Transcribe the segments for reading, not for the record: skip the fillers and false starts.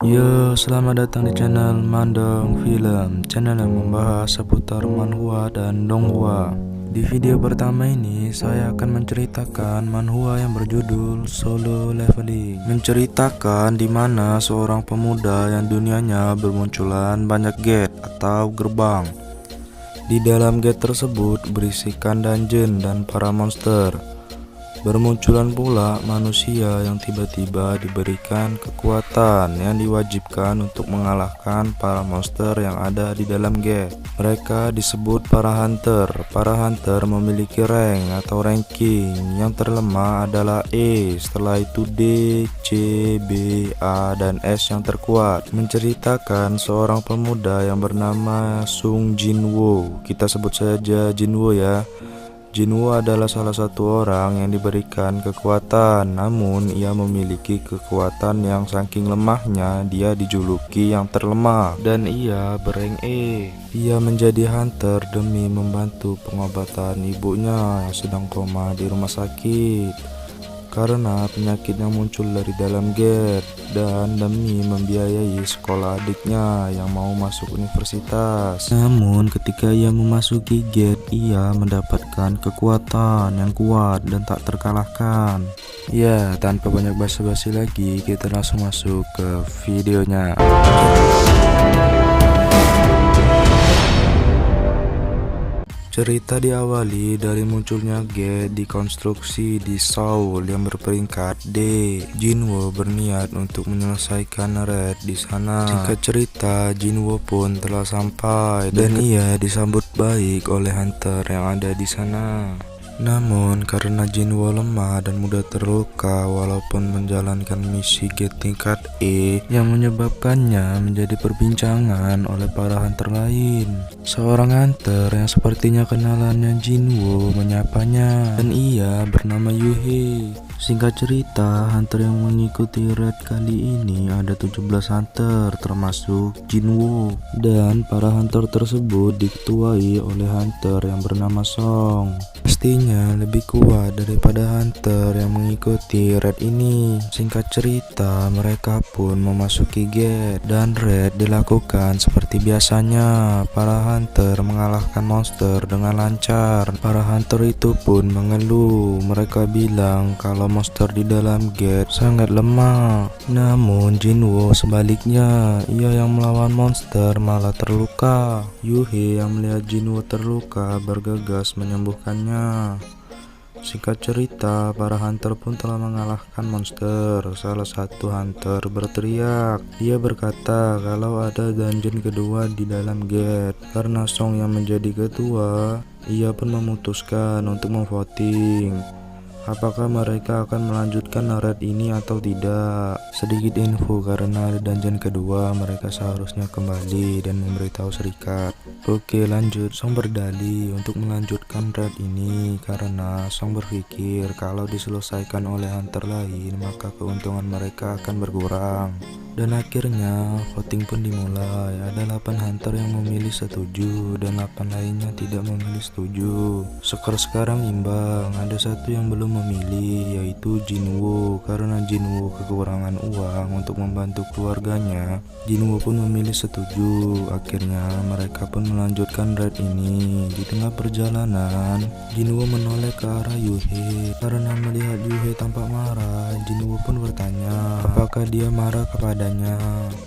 Yo, selamat datang di channel Mandong Film, channel yang membahas seputar manhwa dan donghua. Di video pertama ini, saya akan menceritakan manhwa yang berjudul Solo Leveling. Menceritakan di mana seorang pemuda yang dunianya bermunculan banyak gate atau gerbang. Di dalam gate tersebut berisikan dungeon dan para monster. Bermunculan pula manusia yang tiba-tiba diberikan kekuatan yang diwajibkan untuk mengalahkan para monster yang ada di dalam gate. Mereka disebut para hunter. Para hunter memiliki rank atau ranking. Yang terlemah adalah E, setelah itu D, C, B, A, dan S yang terkuat. Menceritakan seorang pemuda yang bernama Sung Jinwoo. Kita sebut saja Jinwoo ya. Jinwoo adalah salah satu orang yang diberikan kekuatan, namun ia memiliki kekuatan yang saking lemahnya dia dijuluki yang terlemah dan ia berank E. Ia menjadi hunter demi membantu pengobatan ibunya yang sedang koma di rumah sakit karena penyakit yang muncul dari dalam gate dan demi membiayai sekolah adiknya yang mau masuk universitas. Namun ketika ia memasuki gate, ia mendapatkan kekuatan yang kuat dan tak terkalahkan. Ya, tanpa banyak basa-basi lagi, kita langsung masuk ke videonya. Cerita diawali dari munculnya gate dikonstruksi di Seoul yang berperingkat D. Jinwoo berniat untuk menyelesaikan raid di sana. Singkat cerita, Jinwoo pun telah sampai dan ia disambut baik oleh hunter yang ada di sana. Namun karena Jinwoo lemah dan mudah terluka walaupun menjalankan misi gate tingkat E yang menyebabkannya menjadi perbincangan oleh para hunter lain. Seorang hunter yang sepertinya kenalannya Jinwoo menyapanya dan ia bernama Yuhei. Singkat cerita, hunter yang mengikuti raid kali ini ada 17 hunter termasuk Jinwoo, dan para hunter tersebut diketuai oleh hunter yang bernama Song. Pastinya lebih kuat daripada hunter yang mengikuti raid ini. Singkat cerita, mereka pun memasuki gate dan raid dilakukan seperti biasanya. Para hunter mengalahkan monster dengan lancar. Para hunter itu pun mengeluh. Mereka bilang kalau monster di dalam gate sangat lemah. Namun Jinwoo sebaliknya, ia yang melawan monster malah terluka. Yuhei yang melihat Jinwoo terluka bergegas menyembuhkannya. Singkat cerita, para hunter pun telah mengalahkan monster. Salah satu hunter berteriak. Ia berkata kalau ada dungeon kedua di dalam gate. Karena Song yang menjadi ketua, ia pun memutuskan untuk memvoting apakah mereka akan melanjutkan raid ini atau tidak. Sedikit info, karena ada dungeon kedua, mereka seharusnya kembali dan memberitahu serikat. Oke, lanjut. Song berdalih untuk melanjutkan raid ini karena Song berpikir kalau diselesaikan oleh hunter lain maka keuntungan mereka akan berkurang. Dan akhirnya voting pun dimulai. Ada 8 hunter yang memilih setuju dan 8 lainnya tidak memilih setuju. Skor sekarang imbang. Ada satu yang belum memilih, yaitu Jinwoo. Karena Jinwoo kekurangan uang untuk membantu keluarganya, Jinwoo pun memilih setuju. Akhirnya mereka pun melanjutkan raid ini. Di tengah perjalanan, Jinwoo menoleh ke arah Yuhei. Karena melihat Yuhei tampak marah, Jinwoo pun bertanya apakah dia marah kepadanya.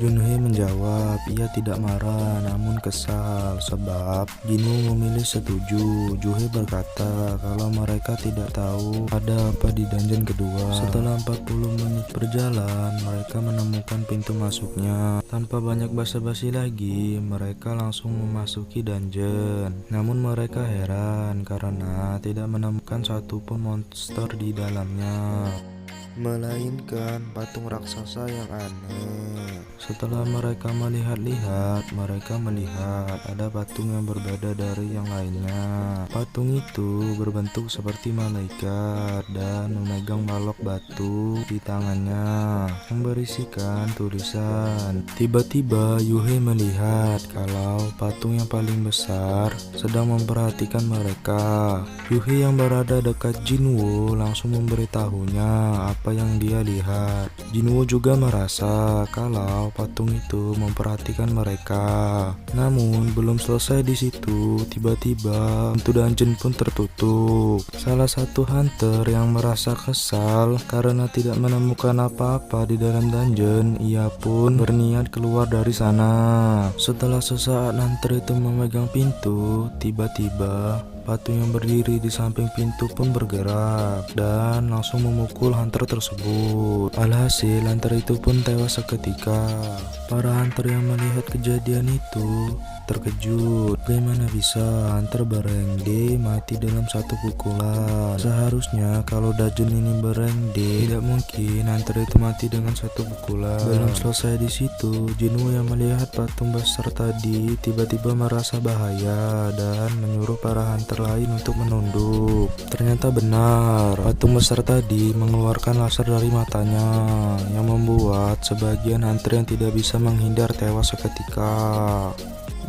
Junhei menjawab ia tidak marah namun kesal sebab Jinwoo memilih setuju. Juhei berkata kalau mereka tidak tahu ada apa di dungeon kedua. Setelah 40 menit berjalan, mereka menemukan pintu masuknya. Tanpa banyak basa-basi lagi, mereka langsung memasuki dungeon. Namun mereka heran karena tidak menemukan satupun monster di dalamnya, melainkan patung raksasa yang aneh. Setelah mereka melihat-lihat, mereka melihat ada patung yang berbeda dari yang lainnya. Patung itu berbentuk seperti malaikat dan memegang balok batu di tangannya yang berisikan tulisan. Tiba-tiba Yuhei melihat kalau patung yang paling besar sedang memperhatikan mereka. Yuhei yang berada dekat Jinwoo langsung memberitahunya apa yang dia lihat. Jinwoo juga merasa kalau kalau patung itu memperhatikan mereka. Namun belum selesai di situ, tiba-tiba pintu dungeon pun tertutup. Salah satu hunter yang merasa kesal karena tidak menemukan apa-apa di dalam dungeon, ia pun berniat keluar dari sana. Setelah sesaat hunter itu memegang pintu, tiba-tiba patung yang berdiri di samping pintu pun bergerak dan langsung memukul hunter tersebut. Alhasil hunter itu pun tewas seketika. Para hunter yang melihat kejadian itu terkejut. Bagaimana bisa hunter berrank D mati dalam satu pukulan? Seharusnya kalau dungeon ini berrank D, tidak mungkin hunter itu mati dengan satu pukulan. Belum selesai di situ, Jinwoo yang melihat patung besar tadi tiba-tiba merasa bahaya dan menyuruh para hunter lain untuk menunduk. Ternyata benar, patung besar tadi mengeluarkan laser dari matanya yang membuat sebagian hunter yang tidak bisa menghindar tewas seketika.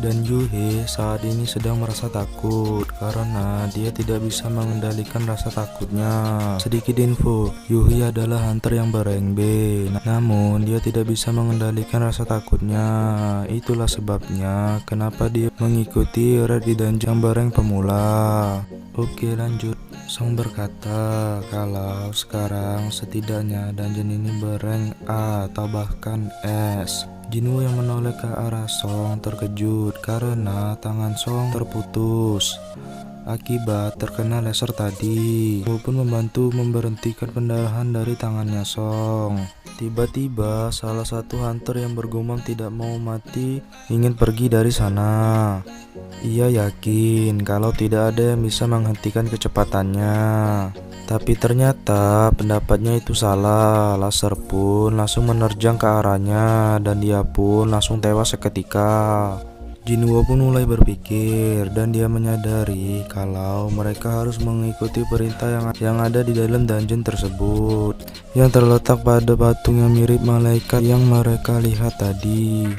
Dan Yuhe saat ini sedang merasa takut karena dia tidak bisa mengendalikan rasa takutnya. Sedikit info, Yuhe adalah hunter yang berrank B, namun dia tidak bisa mengendalikan rasa takutnya. Itulah sebabnya kenapa dia mengikuti raid di dungeon berrank pemula. Oke, lanjut. Song berkata kalau sekarang setidaknya dungeon ini berrank A atau bahkan S. Jinwoo yang menoleh ke arah Song terkejut karena tangan Song terputus akibat terkena laser tadi. Jinwoo pun membantu memberhentikan pendarahan dari tangannya Song. Tiba-tiba salah satu hunter yang bergumam tidak mau mati ingin pergi dari sana. Ia yakin kalau tidak ada yang bisa menghentikan kecepatannya. Tapi ternyata pendapatnya itu salah. Laser pun langsung menerjang ke arahnya dan dia pun langsung tewas seketika. Jinwoo pun mulai berpikir dan dia menyadari kalau mereka harus mengikuti perintah yang ada di dalam dungeon tersebut, yang terletak pada patung yang mirip malaikat yang mereka lihat tadi.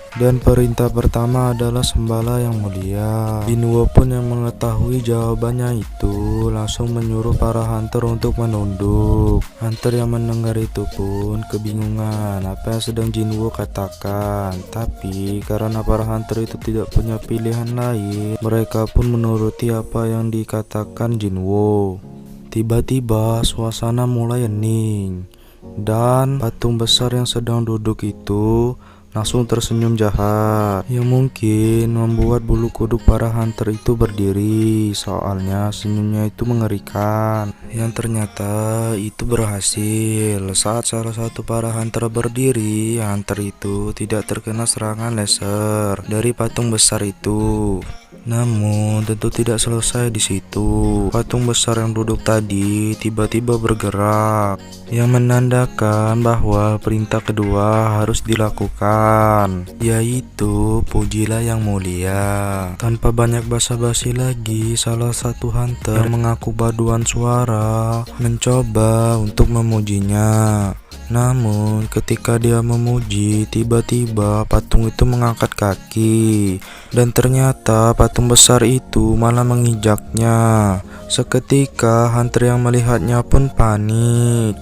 Dan perintah pertama adalah sembala yang mulia. Jinwoo pun yang mengetahui jawabannya itu langsung menyuruh para hunter untuk menunduk. Hunter yang mendengar itu pun kebingungan apa yang sedang Jinwoo katakan. Tapi karena para hunter itu tidak punya pilihan lain, mereka pun menuruti apa yang dikatakan Jinwoo. Tiba-tiba suasana mulai hening dan patung besar yang sedang duduk itu langsung tersenyum jahat yang mungkin membuat bulu kuduk para hunter itu berdiri. Soalnya senyumnya itu mengerikan, yang ternyata itu berhasil. Saat salah satu para hunter berdiri, hunter itu tidak terkena serangan laser dari patung besar itu. Namun tentu tidak selesai di situ. Patung besar yang duduk tadi tiba-tiba bergerak, yang menandakan bahwa perintah kedua harus dilakukan, yaitu pujilah yang mulia. Tanpa banyak basa-basi lagi, salah satu hunter yang mengaku paduan suara mencoba untuk memujinya. Namun ketika dia memuji, tiba-tiba patung itu mengangkat kaki dan ternyata patung besar itu malah menginjaknya. Seketika hunter yang melihatnya pun panik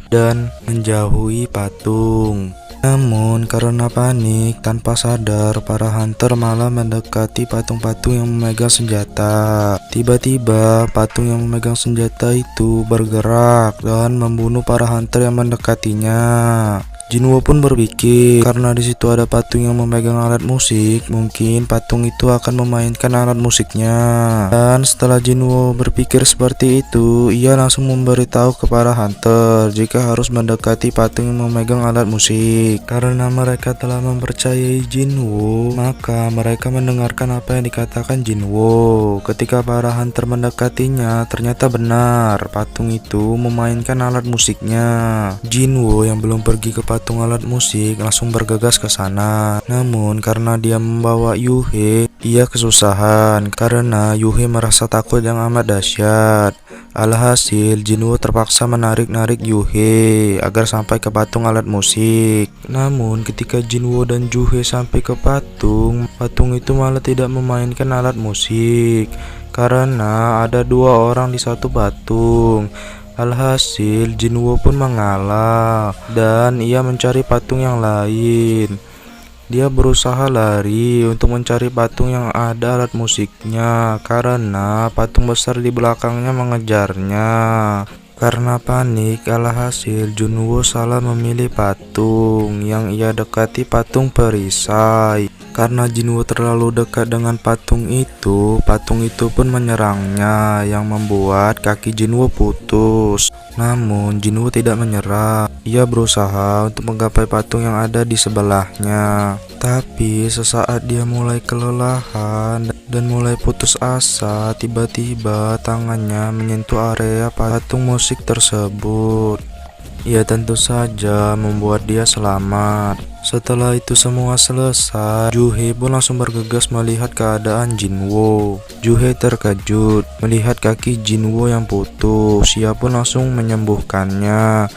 dan menjauhi patung. Namun karena panik, tanpa sadar para hunter malah mendekati patung-patung yang memegang senjata. Tiba-tiba patung yang memegang senjata itu bergerak dan membunuh para hunter yang mendekatinya. Jinwoo pun berpikir karena di situ ada patung yang memegang alat musik, mungkin patung itu akan memainkan alat musiknya. Dan setelah Jinwoo berpikir seperti itu, ia langsung memberitahu kepada hunter jika harus mendekati patung yang memegang alat musik. Karena mereka telah mempercayai Jinwoo, maka mereka mendengarkan apa yang dikatakan Jinwoo. Ketika para hunter mendekatinya, ternyata benar patung itu memainkan alat musiknya. Jinwoo yang belum pergi ke patung alat musik langsung bergegas ke sana. Namun karena dia membawa Yuhe, ia kesusahan karena Yuhe merasa takut yang amat dahsyat. Alhasil Jinwoo terpaksa menarik-narik Yuhe agar sampai ke patung alat musik. Namun ketika Jinwoo dan Yuhe sampai ke patung itu malah tidak memainkan alat musik karena ada dua orang di satu patung. Alhasil Jinwoo pun mengalah dan ia mencari patung yang lain. Dia berusaha lari untuk mencari patung yang ada alat musiknya karena patung besar di belakangnya mengejarnya. Karena panik, alhasil Junwoo salah memilih patung yang ia dekati patung perisai. Karena Jinwoo terlalu dekat dengan patung itu pun menyerangnya yang membuat kaki Jinwoo putus. Namun Jinwoo tidak menyerah. Ia berusaha untuk menggapai patung yang ada di sebelahnya. Tapi sesaat dia mulai kelelahan dan mulai putus asa, tiba-tiba tangannya menyentuh area patung musik tersebut. Ia tentu saja membuat dia selamat. Setelah itu semua selesai, Juhye pun langsung bergegas melihat keadaan Jinwoo. Juhye terkejut melihat kaki Jinwoo yang putus. Ia pun langsung menyembuhkannya.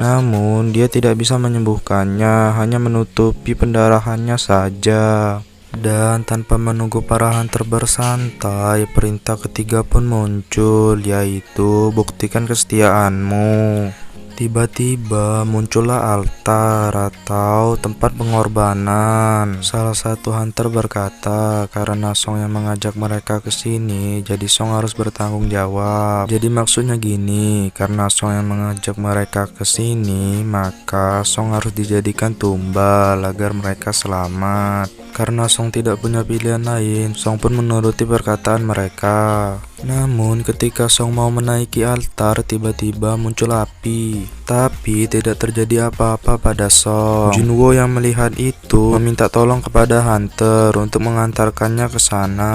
Namun dia tidak bisa menyembuhkannya, hanya menutupi pendarahannya saja. Dan tanpa menunggu para hunter bersantai, perintah ketiga pun muncul, yaitu buktikan kesetiaanmu. Tiba-tiba muncullah altar atau tempat pengorbanan. Salah satu hunter berkata, karena Song yang mengajak mereka ke sini, jadi Song harus bertanggung jawab. Jadi maksudnya gini, karena Song yang mengajak mereka ke sini, maka Song harus dijadikan tumbal agar mereka selamat. Karena Song tidak punya pilihan lain, Song pun menuruti perkataan mereka. Namun ketika Song mau menaiki altar, tiba-tiba muncul api. Tapi tidak terjadi apa-apa pada Song. Junwoo yang melihat itu meminta tolong kepada hunter untuk mengantarkannya ke sana.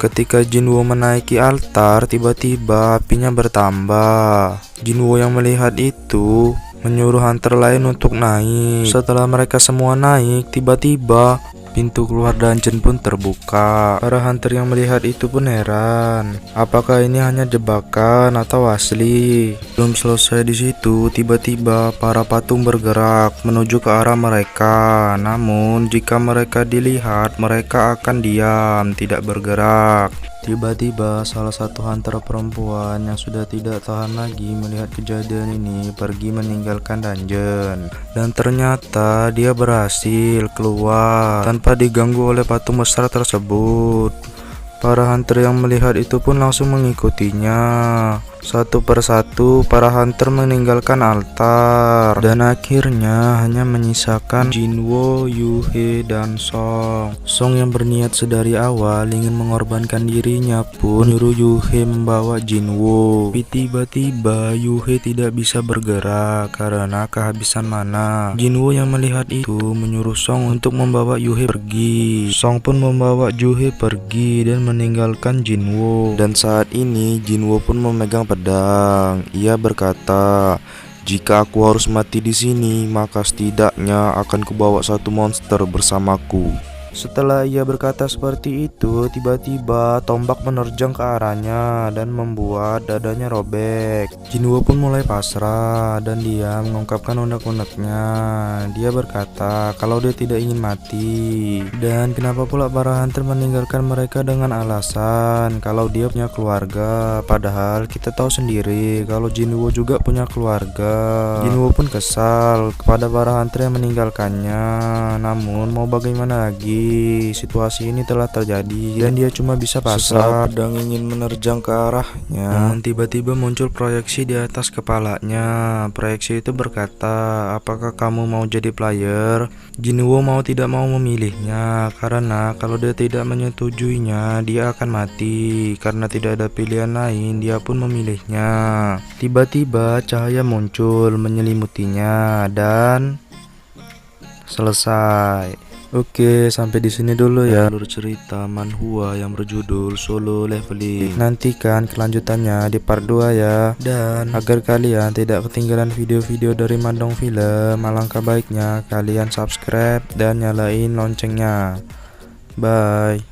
Ketika Junwoo menaiki altar, tiba-tiba apinya bertambah. Junwoo yang melihat itu menyuruh hunter lain untuk naik. Setelah mereka semua naik, tiba-tiba pintu keluar dungeon pun terbuka. Para hunter yang melihat itu pun heran, apakah ini hanya jebakan atau asli? Belum selesai di situ, tiba-tiba para patung bergerak menuju ke arah mereka. Namun jika mereka dilihat, mereka akan diam, tidak bergerak. Tiba-tiba salah satu hunter perempuan yang sudah tidak tahan lagi melihat kejadian ini pergi meninggalkan dungeon. Dan ternyata dia berhasil keluar tanpa diganggu oleh patung besar tersebut. Para hunter yang melihat itu pun langsung mengikutinya. Satu persatu para hunter meninggalkan altar dan akhirnya hanya menyisakan Jinwoo, Yuhye, dan Song. Song yang berniat sedari awal ingin mengorbankan dirinya pun nyuruh Yuhye membawa Jinwoo. Tapi tiba-tiba Yuhye tidak bisa bergerak karena kehabisan mana. Jinwoo yang melihat itu menyuruh Song untuk membawa Yuhye pergi. Song pun membawa Yuhye pergi dan meninggalkan Jinwoo. Dan saat ini Jinwoo pun memegang pedang. Ia berkata, jika aku harus mati di sini, maka setidaknya akan kubawa satu monster bersamaku. Setelah ia berkata seperti itu, tiba-tiba tombak menerjang ke arahnya dan membuat dadanya robek. Jinwoo pun mulai pasrah dan dia mengungkapkan unek-uneknya. Dia berkata kalau dia tidak ingin mati. Dan kenapa pula para hunter meninggalkan mereka dengan alasan kalau dia punya keluarga. Padahal kita tahu sendiri kalau Jinwoo juga punya keluarga. Jinwoo pun kesal kepada para hunter yang meninggalkannya. Namun mau bagaimana lagi, situasi ini telah terjadi dan dia cuma bisa pasrah. Pedang ingin menerjang ke arahnya, tiba-tiba muncul proyeksi di atas kepalanya. Proyeksi itu berkata, apakah kamu mau jadi player? Jinwoo mau tidak mau memilihnya karena kalau dia tidak menyetujuinya, dia akan mati. Karena tidak ada pilihan lain, dia pun memilihnya. Tiba-tiba cahaya muncul menyelimutinya dan selesai. Oke, sampai di sini dulu ya alur cerita manhwa yang berjudul Solo Leveling. Nantikan kelanjutannya di part 2 ya. Dan agar kalian tidak ketinggalan video-video dari Mandong Film, alangkah baiknya kalian subscribe dan nyalain loncengnya. Bye.